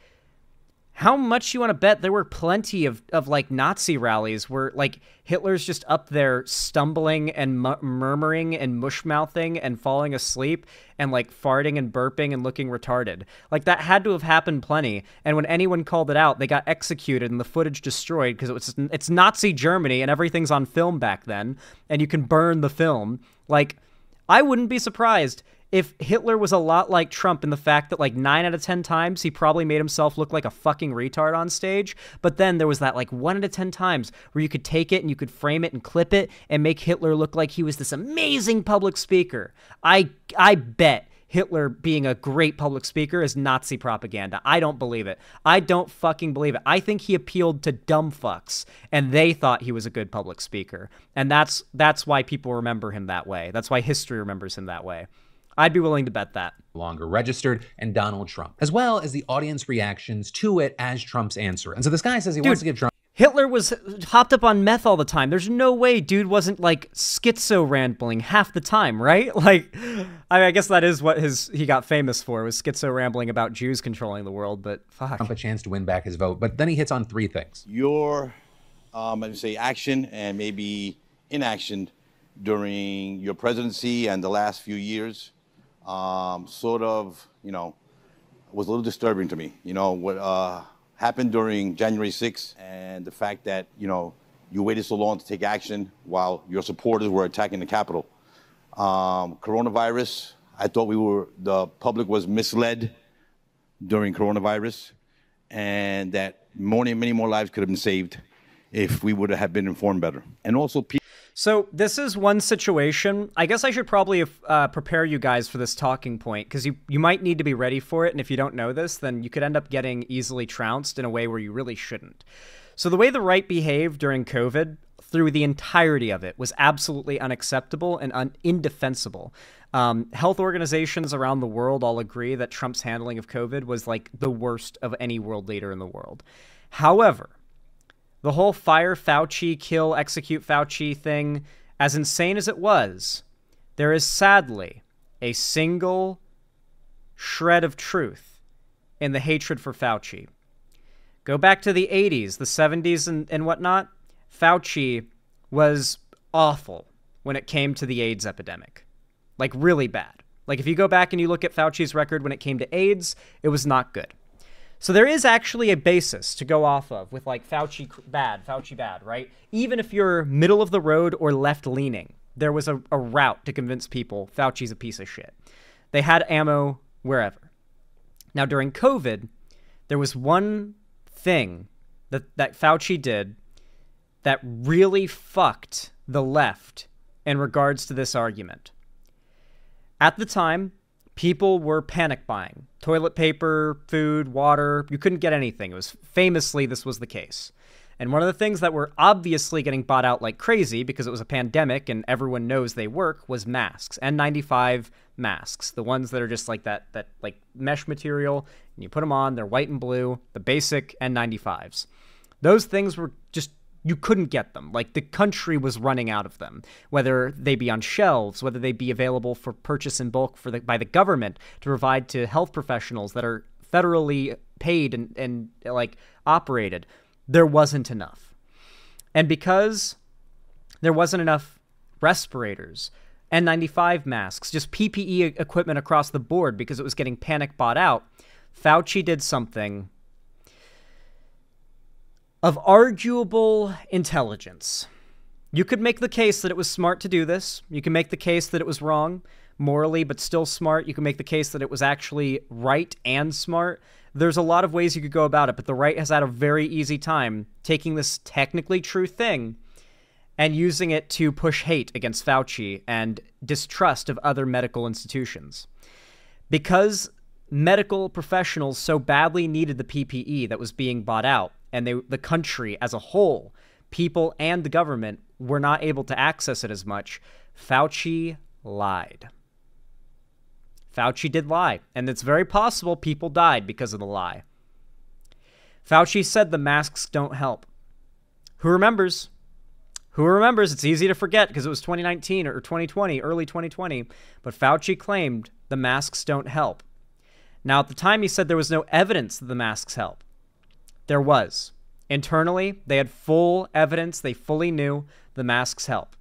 S1: how much you want to bet there were plenty of like Nazi rallies where like Hitler's just up there stumbling and murmuring and mush-mouthing and falling asleep and like farting and burping and looking retarded. Like that had to have happened plenty. And when anyone called it out, they got executed and the footage destroyed because it's Nazi Germany and everything's on film back then and you can burn the film. Like, I wouldn't be surprised if Hitler was a lot like Trump in the fact that like 9 out of 10 times he probably made himself look like a fucking retard on stage. But then there was that like 1 out of 10 times where you could take it and you could frame it and clip it and make Hitler look like he was this amazing public speaker. I bet Hitler being a great public speaker is Nazi propaganda. I don't believe it. I don't fucking believe it. I think he appealed to dumb fucks and they thought he was a good public speaker. And that's why people remember him that way. That's why history remembers him that way. I'd be willing to bet that.
S2: Longer registered, and Donald Trump, as well as the audience reactions to it as Trump's answer. And so this guy says he wants to give Trump...
S1: Hitler was hopped up on meth all the time. There's no way dude wasn't like schizo rambling half the time, right? Like, I guess that is what he got famous for, was schizo rambling about Jews controlling the world, but fuck.
S2: Trump a chance to win back his vote, but then he hits on 3 things.
S7: Your, I'd say action and maybe inaction during your presidency and the last few years sort of, was a little disturbing to me. What happened during January 6th and the fact that, you waited so long to take action while your supporters were attacking the Capitol. Coronavirus, I thought the public was misled during coronavirus and that many more lives could have been saved if we would have been informed better. And also
S1: So this is one situation. I guess I should probably prepare you guys for this talking point because you might need to be ready for it. And if you don't know this, then you could end up getting easily trounced in a way where you really shouldn't. So the way the right behaved during COVID through the entirety of it was absolutely unacceptable and indefensible. Health organizations around the world all agree that Trump's handling of COVID was like the worst of any world leader in the world. However, the whole fire Fauci, kill, execute Fauci thing, as insane as it was, there is sadly a single shred of truth in the hatred for Fauci. Go back to the 80s, the 70s and whatnot. Fauci was awful when it came to the AIDS epidemic. Like, really bad. Like, if you go back and you look at Fauci's record when it came to AIDS, it was not good. So there is actually a basis to go off of with like Fauci bad, right? Even if you're middle of the road or left leaning, there was a route to convince people Fauci's a piece of shit. They had ammo wherever. Now during COVID, there was one thing that Fauci did that really fucked the left in regards to this argument. At the time, people were panic buying. Toilet paper, food, water. You couldn't get anything. It was famously, this was the case. And one of the things that were obviously getting bought out like crazy because it was a pandemic and everyone knows they work was masks. N95 masks. The ones that are just like that like mesh material. And you put them on, they're white and blue. The basic N95s. Those things were just, you couldn't get them. Like, the country was running out of them, whether they be on shelves, whether they be available for purchase in bulk by the government to provide to health professionals that are federally paid and like operated. There wasn't enough. And because there wasn't enough respirators, N95 masks, just PPE equipment across the board because it was getting panic bought out, Fauci did something of arguable intelligence. You could make the case that it was smart to do this. You can make the case that it was wrong morally, but still smart. You can make the case that it was actually right and smart. There's a lot of ways you could go about it, but the right has had a very easy time taking this technically true thing and using it to push hate against Fauci and distrust of other medical institutions. Because medical professionals so badly needed the PPE that was being bought out, and the country as a whole, people and the government, were not able to access it as much, Fauci lied. Fauci did lie, and it's very possible people died because of the lie. Fauci said the masks don't help. Who remembers? Who remembers? It's easy to forget because it was 2019 or 2020, early 2020, but Fauci claimed the masks don't help. Now, at the time, he said there was no evidence that the masks help. There was. Internally, they had full evidence. They fully knew the masks help.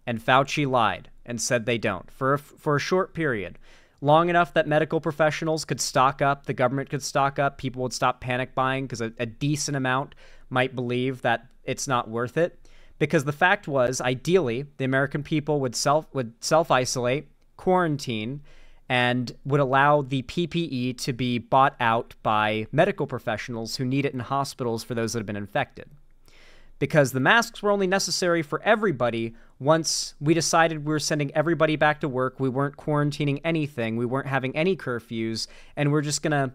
S1: And Fauci lied and said they don't for a short period. Long enough that medical professionals could stock up, the government could stock up, people would stop panic buying because a decent amount might believe that it's not worth it. Because the fact was, ideally, the American people would self-isolate, quarantine, and would allow the PPE to be bought out by medical professionals who need it in hospitals for those that have been infected. Because the masks were only necessary for everybody once we decided we were sending everybody back to work, we weren't quarantining anything, we weren't having any curfews, and we're just going to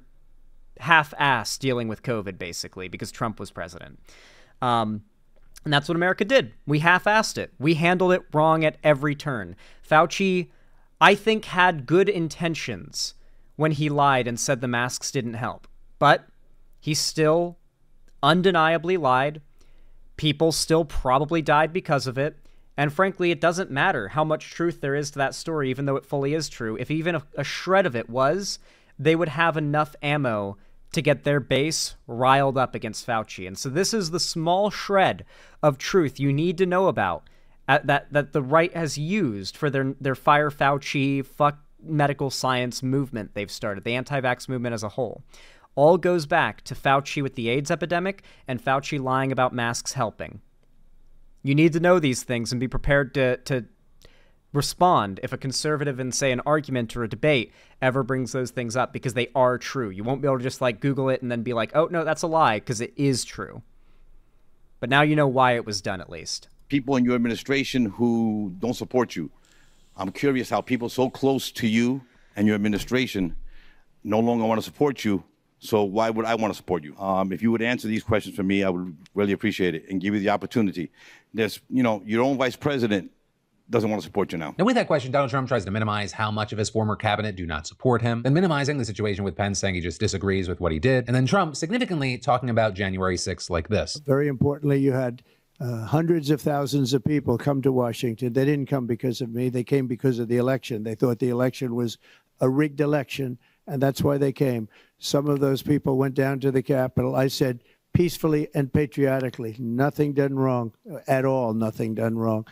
S1: half-ass dealing with COVID, basically, because Trump was president. And that's what America did. We half-assed it. We handled it wrong at every turn. Fauci, I think, had good intentions when he lied and said the masks didn't help. But he still undeniably lied. People still probably died because of it. And frankly, it doesn't matter how much truth there is to that story, even though it fully is true. If even a shred of it was, they would have enough ammo to get their base riled up against Fauci. And so this is the small shred of truth you need to know about that the right has used for their Fire Fauci, fuck medical science movement they've started, the anti-vax movement as a whole. All goes back to Fauci with the AIDS epidemic and Fauci lying about masks helping. You need to know these things and be prepared to respond if a conservative in, say, an argument or a debate ever brings those things up, because they are true. You won't be able to just, like, Google it and then be like, oh, no, that's a lie, because it is true. But now you know why it was done, at least.
S7: People in your administration who don't support you. I'm curious how people so close to you and your administration no longer want to support you. So why would I want to support you? If you would answer these questions for me, I would really appreciate it and give you the opportunity. There's, your own vice president doesn't want to support you now.
S2: Now, with that question, Donald Trump tries to minimize how much of his former cabinet do not support him, then minimizing the situation with Pence, saying he just disagrees with what he did, and then Trump significantly talking about January 6th like this.
S5: Very importantly, you had hundreds of thousands of people come to Washington. They didn't come because of me. They came because of the election. They thought the election was a rigged election, and that's why they came. Some of those people went down to the Capitol. I said, peacefully and patriotically, nothing done wrong at all, nothing done wrong.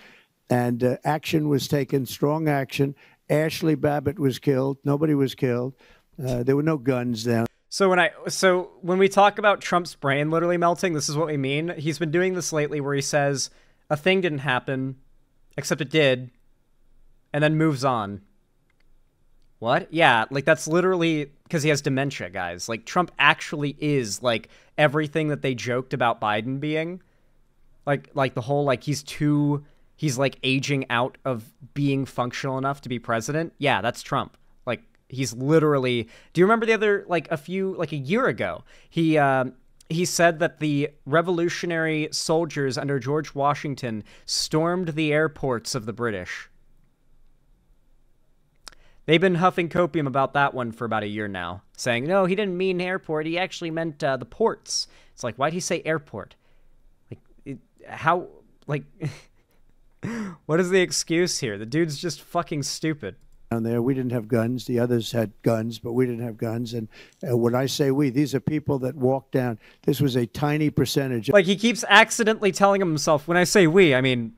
S5: And action was taken, strong action. Ashley Babbitt was killed. Nobody was killed. There were no guns down.
S1: So when we talk about Trump's brain literally melting, this is what we mean. He's been doing this lately where he says a thing didn't happen, except it did, and then moves on. What? Yeah, like that's literally because he has dementia, guys. Like Trump actually is like everything that they joked about Biden being. Like the whole like he's like aging out of being functional enough to be president. Yeah, that's Trump. Like he's literally. Do you remember the other a year ago? He said that the revolutionary soldiers under George Washington stormed the airports of the British. They've been huffing copium about that one for about a year now, saying, no, he didn't mean airport. He actually meant the ports. It's like, why'd he say airport? What is the excuse here? The dude's just fucking stupid.
S5: Down there, we didn't have guns. The others had guns, but we didn't have guns. And when I say we, these are people that walked down. This was a tiny percentage.
S1: Like he keeps accidentally telling himself, when I say we, I mean...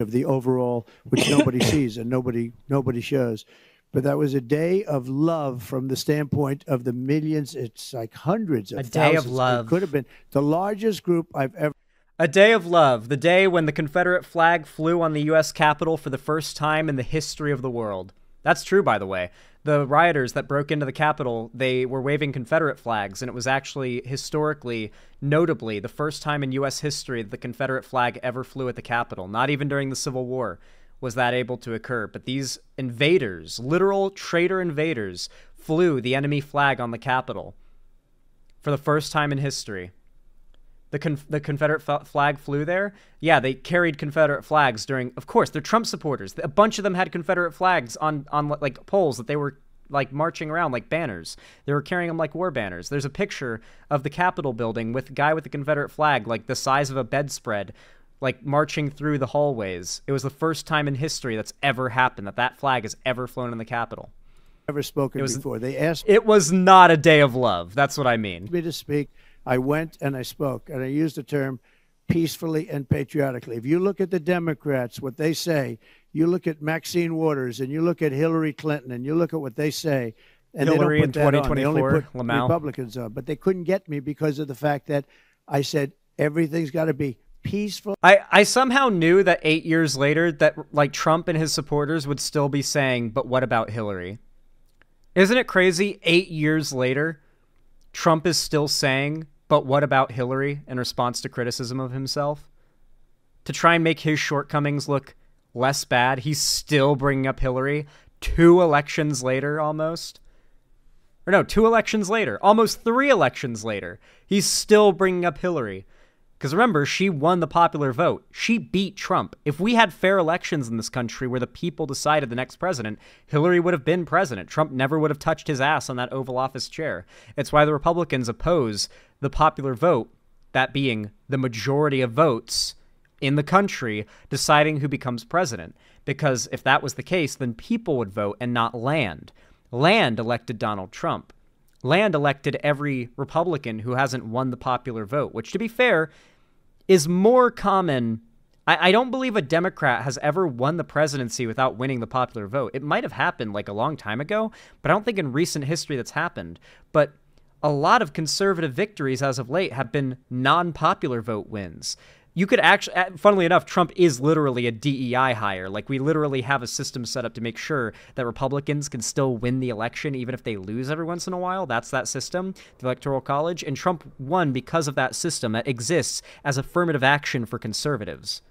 S5: of the overall, which nobody sees and nobody shows. But that was a day of love from the standpoint of the millions. It's like hundreds of thousands.
S1: A day of love.
S5: It could have been the largest group I've ever.
S1: A day of love. The day when the Confederate flag flew on the U.S. Capitol for the first time in the history of the world. That's true, by the way. The rioters that broke into the Capitol, they were waving Confederate flags, and it was actually historically, notably, the first time in U.S. history that the Confederate flag ever flew at the Capitol. Not even during the Civil War was that able to occur. But these invaders, literal traitor invaders, flew the enemy flag on the Capitol for the first time in history. The Confederate flag flew there. Yeah, they carried Confederate flags during, of course, they're Trump supporters. A bunch of them had Confederate flags on like poles that they were like marching around like banners. They were carrying them like war banners. There's a picture of the Capitol building with a guy with the Confederate flag like the size of a bedspread, like marching through the hallways. It was the first time in history that's ever happened that flag has ever flown in the Capitol.
S5: Never spoken before. They asked.
S1: It was not a day of love. That's what I mean.
S5: Me to speak. I went and I spoke, and I used the term peacefully and patriotically. If you look at the Democrats, what they say, you look at Maxine Waters, and you look at Hillary Clinton, and you look at what they say, and
S1: Hillary
S5: they don't put that on. They only put
S1: Lamau.
S5: Republicans on. But they couldn't get me because of the fact that I said everything's got to be peaceful.
S1: I somehow knew that 8 years later that like Trump and his supporters would still be saying, but what about Hillary? Isn't it crazy? 8 years later, Trump is still saying, but what about Hillary, in response to criticism of himself? To try and make his shortcomings look less bad, he's still bringing up Hillary 2 elections later almost. Or no, 2 elections later. Almost 3 elections later. He's still bringing up Hillary. Because remember, she won the popular vote. She beat Trump. If we had fair elections in this country where the people decided the next president, Hillary would have been president. Trump never would have touched his ass on that Oval Office chair. It's why the Republicans oppose the popular vote, that being the majority of votes in the country deciding who becomes president. Because if that was the case, then people would vote and not land. Land elected Donald Trump. Land elected every Republican who hasn't won the popular vote, which, to be fair, is more common. I don't believe a Democrat has ever won the presidency without winning the popular vote. It might have happened like a long time ago, but I don't think in recent history that's happened. But a lot of conservative victories as of late have been non-popular vote wins. You could actually, funnily enough, Trump is literally a DEI hire. Like, we literally have a system set up to make sure that Republicans can still win the election even if they lose every once in a while. That's that system, the Electoral College. And Trump won because of that system that exists as affirmative action for conservatives.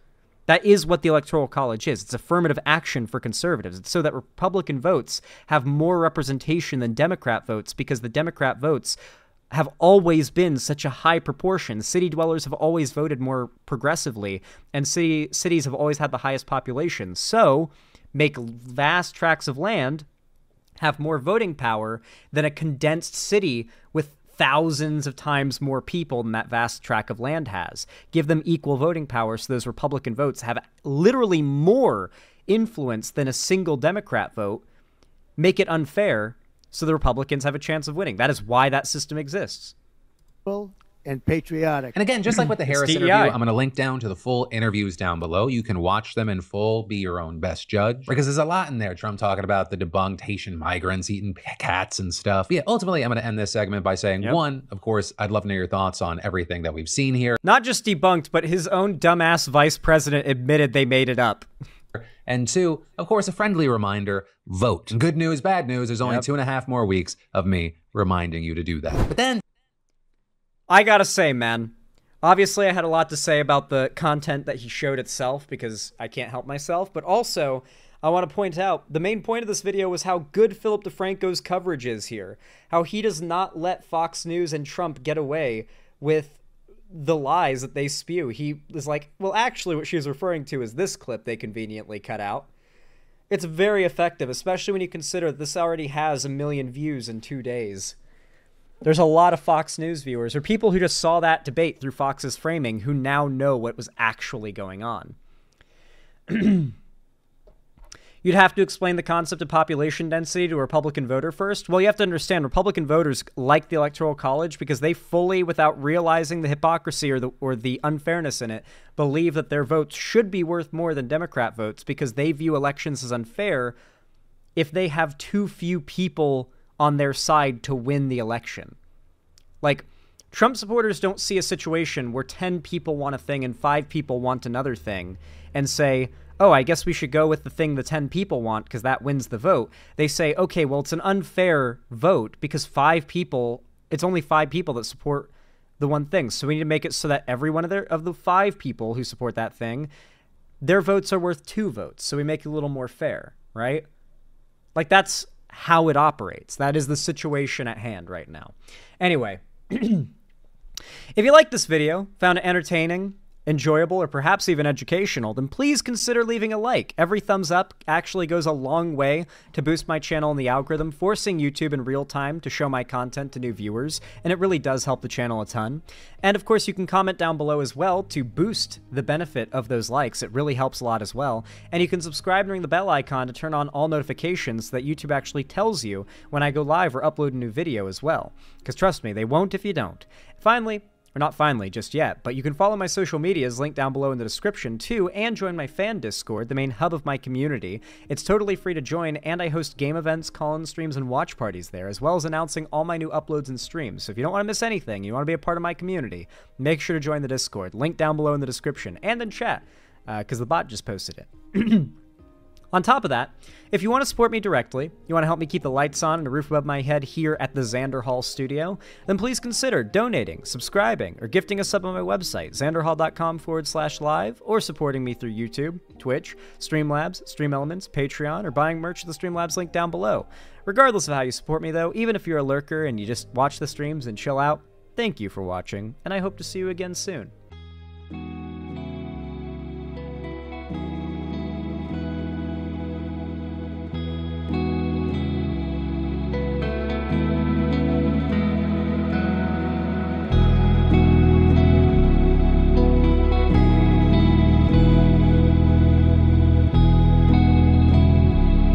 S1: That is what the Electoral College is. It's affirmative action for conservatives. It's so that Republican votes have more representation than Democrat votes, because the Democrat votes have always been such a high proportion. City dwellers have always voted more progressively, and cities have always had the highest population. So make vast tracts of land have more voting power than a condensed city with thousands of times more people than that vast tract of land has. Give them equal voting power so those Republican votes have literally more influence than a single Democrat vote. Make it unfair so the Republicans have a chance of winning. That is why that system exists.
S5: And patriotic.
S2: And again, just like with the Harris
S1: DEI.
S2: interview, I'm going to link down to the full interviews down below. You can watch them in full, be your own best judge. Because there's a lot in there. Trump talking about the debunked Haitian migrants eating cats and stuff. But yeah, ultimately, I'm going to end this segment by saying, one, of course, I'd love to know your thoughts on everything that we've seen here.
S1: Not just debunked, but his own dumbass vice president admitted they made it up.
S2: And two, of course, a friendly reminder, vote. And good news, bad news, there's only 2.5 more weeks of me reminding you to do that. But then,
S1: I gotta say, man, obviously I had a lot to say about the content that he showed itself because I can't help myself, but also I want to point out the main point of this video was how good Phillip Defranco's coverage is here. How he does not let Fox News and Trump get away with the lies that they spew. He was like, well, actually what she was referring to is this clip they conveniently cut out. It's very effective, especially when you consider this already has 1 million views in 2 days. There's a lot of Fox News viewers, or people who just saw that debate through Fox's framing, who now know what was actually going on. You'd have to explain the concept of population density to a Republican voter first. Well, you have to understand Republican voters like the Electoral College because they fully, without realizing the hypocrisy or the unfairness in it, believe that their votes should be worth more than Democrat votes because they view elections as unfair if they have too few people on their side to win the election. Like, Trump supporters don't see a situation where 10 people want a thing and 5 people want another thing and say, oh, I guess we should go with the thing the 10 people want because that wins the vote. They say, okay, well, it's an unfair vote because it's only 5 people that support the one thing. So we need to make it so that every one of the 5 people who support that thing, their votes are worth 2 votes. So we make it a little more fair, right? Like, that's how it operates. That is the situation at hand right now. Anyway, if you liked this video, found it entertaining, enjoyable, or perhaps even educational, then please consider leaving a like. Every thumbs up actually goes a long way to boost my channel in the algorithm, forcing YouTube in real time to show my content to new viewers, and it really does help the channel a ton. And of course, you can comment down below as well to boost the benefit of those likes. It really helps a lot as well. And you can subscribe and ring the bell icon to turn on all notifications so that YouTube actually tells you when I go live or upload a new video as well. Because trust me, they won't if you don't. Finally, or not finally just yet, but you can follow my social medias linked down below in the description too, and join my fan Discord, the main hub of my community. It's totally free to join, and I host game events, call-in streams, and watch parties there, as well as announcing all my new uploads and streams. So if you don't want to miss anything, you want to be a part of my community, make sure to join the Discord, link down below in the description, and in chat, because the bot just posted it. On top of that, if you want to support me directly, you want to help me keep the lights on and a roof above my head here at the Xander Hall studio, then please consider donating, subscribing, or gifting a sub on my website, xanderhall.com/live, or supporting me through YouTube, Twitch, Streamlabs, Stream Elements, Patreon, or buying merch at the Streamlabs link down below. Regardless of how you support me though, even if you're a lurker and you just watch the streams and chill out, thank you for watching, and I hope to see you again soon.